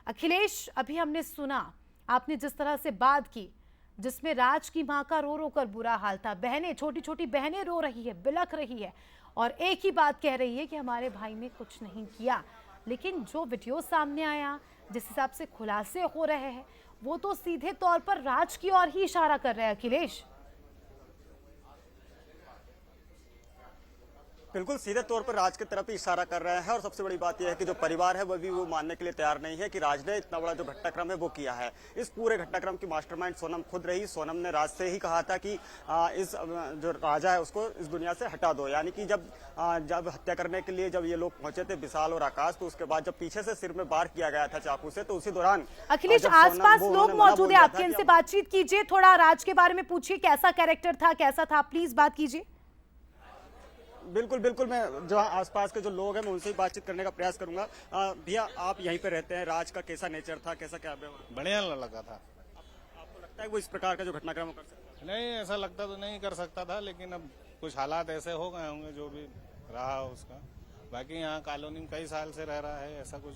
अखिलेश, अभी हमने सुना आपने जिस तरह से बात की, जिसमें राज की मां का रो रो कर बुरा हाल था। बहनें, छोटी छोटी बहनें रो रही है, बिलख रही है और एक ही बात कह रही है कि हमारे भाई ने कुछ नहीं किया। लेकिन जो वीडियो सामने आया, जिस हिसाब से खुलासे हो रहे हैं, वो तो सीधे तौर पर राज की ओर ही इशारा कर रहे हैं। अखिलेश, बिल्कुल सीधे तौर पर राज की तरफ ही इशारा कर रहे हैं और सबसे बड़ी बात यह है कि जो परिवार है वो भी वो मानने के लिए तैयार नहीं है कि राज ने इतना बड़ा जो घटनाक्रम है वो किया है। इस पूरे घटनाक्रम की मास्टरमाइंड सोनम खुद रही। सोनम ने राज से ही कहा था कि जो राजा है उसको इस दुनिया से हटा दो। यानी कि जब हत्या करने के लिए जब ये लोग पहुंचे थे विशाल और आकाश, तो उसके बाद जब पीछे से सिर में वार किया गया था चाकू से, तो उसी दौरान अखिलेश आसपास लोग मौजूद है, आपके इनसे बातचीत कीजिए, थोड़ा राज के बारे में पूछिए, कैसा कैरेक्टर था, कैसा था, प्लीज बात कीजिए। बिल्कुल बिल्कुल, मैं जो आसपास के जो लोग हैं मैं उनसे ही बातचीत करने का प्रयास करूंगा। भैया, आप यहीं पे रहते हैं, राज का कैसा नेचर था, कैसा क्या बढ़िया लगा था। आपको लगता है वो इस प्रकार का जो घटनाक्रम कर सकता है? नहीं, ऐसा लगता तो नहीं कर सकता था, लेकिन अब कुछ हालात ऐसे हो गए होंगे जो भी रहा उसका। बाकी यहाँ कॉलोनी में कई साल से रह रहा है, ऐसा कुछ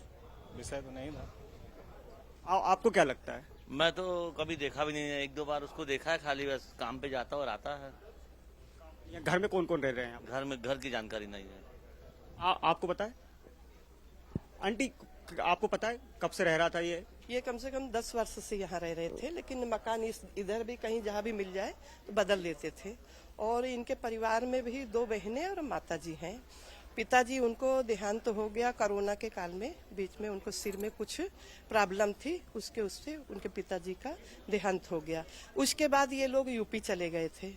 विषय तो नहीं था। आपको क्या लगता है? मैं तो कभी देखा भी नहीं है, एक दो बार उसको देखा है खाली, बस काम पे जाता और आता है। घर में कौन कौन रह रहे हैं? घर में घर की जानकारी नहीं है। आपको पता है आंटी, आपको पता है कब से रह रहा था ये कम से कम 10 वर्ष से यहाँ रह रहे थे, लेकिन मकान इधर भी कहीं जहाँ भी मिल जाए तो बदल लेते थे। और इनके परिवार में भी 2 बहनें और माताजी हैं। पिताजी उनको देहांत हो गया कोरोना के काल में, बीच में उनको सिर में कुछ प्रॉब्लम थी, उससे उनके पिताजी का देहांत हो गया। उसके बाद ये लोग यूपी चले गए थे।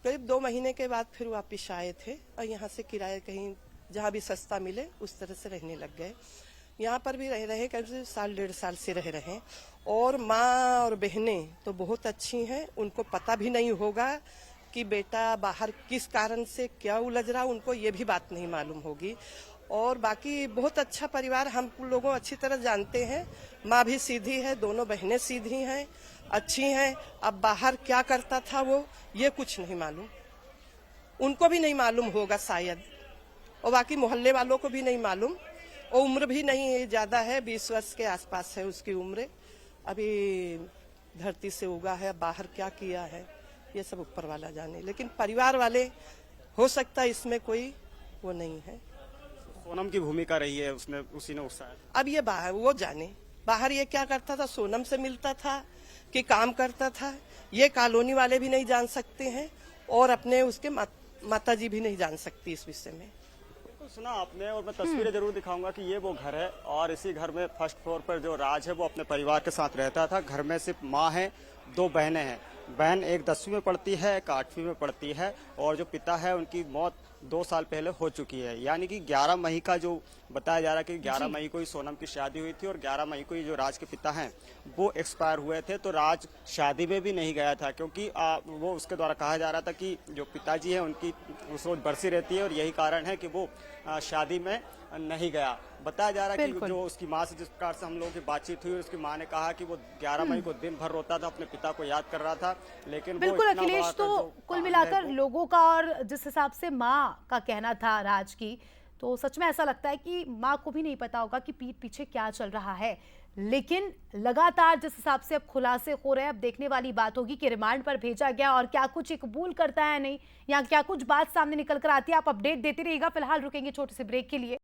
करीब 2 महीने के बाद फिर वापिस आए थे और यहाँ से किराया कहीं जहाँ भी सस्ता मिले उस तरह से रहने लग गए। यहाँ पर भी रह रहे करीब से 1.5 साल से रह रहे हैं। और माँ और बहनें तो बहुत अच्छी हैं, उनको पता भी नहीं होगा कि बेटा बाहर किस कारण से क्या उलझ रहा, उनको ये भी बात नहीं मालूम होगी। और बाकी बहुत अच्छा परिवार हम लोगों अच्छी तरह जानते हैं। माँ भी सीधी है, दोनों बहनें सीधी हैं, अच्छी हैं। अब बाहर क्या करता था वो, ये कुछ नहीं मालूम, उनको भी नहीं मालूम होगा शायद, और बाकी मोहल्ले वालों को भी नहीं मालूम। और उम्र भी नहीं ज्यादा है, 20 वर्ष के आसपास है उसकी उम्र। अभी धरती से उगा है, बाहर क्या किया है ये सब ऊपर वाला जाने, लेकिन परिवार वाले हो सकता है इसमें कोई वो नहीं है। सोनम की भूमिका रही है, उसी ने उकसाया। अब ये बाहर वो जाने, बाहर ये क्या करता था, सोनम से मिलता था कि काम करता था, ये कॉलोनी वाले भी नहीं जान सकते हैं और अपने उसके माताजी भी नहीं जान सकती इस विषय में। सुना आपने, और मैं तस्वीरें जरूर दिखाऊंगा कि ये वो घर है और इसी घर में फर्स्ट फ्लोर पर जो राज है वो अपने परिवार के साथ रहता था। घर में सिर्फ माँ है, 2 बहनें हैं। बहन एक 10वीं में पढ़ती है, एक 8वीं में पढ़ती है और जो पिता है उनकी मौत 2 साल पहले हो चुकी है। यानी कि 11 मई का जो बताया जा रहा है कि 11 मई को ही सोनम की शादी हुई थी और 11 मई को ही जो राज के पिता हैं वो एक्सपायर हुए थे। तो राज शादी में भी नहीं गया था क्योंकि वो उसके द्वारा कहा जा रहा था कि जो पिताजी है उनकी उस रोज बरसी रहती है और यही कारण है कि वो शादी में नहीं गया। बताया जा रहा है कि जो उसकी माँ से जिस प्रकार से हम लोगों की बातचीत हुई, उसकी माँ ने कहा कि वो 11 मई को दिन भर रोता था, अपने पिता को याद कर रहा था। लेकिन बिल्कुल अखिलेश, तो कुल मिलाकर लोगों का और जिस हिसाब से माँ का कहना था राज की, तो सच में ऐसा लगता है कि माँ को भी नहीं पता होगा कि पीठ पीछे क्या चल रहा है। लेकिन लगातार जिस हिसाब से अब खुलासे हो रहे हैं, अब देखने वाली बात होगी कि रिमांड पर भेजा गया और क्या कुछ कबूल करता है नहीं, या क्या कुछ बात सामने निकल कर आती है। आप अपडेट देते रहिएगा। फिलहाल रुकेंगे छोटे से ब्रेक के लिए।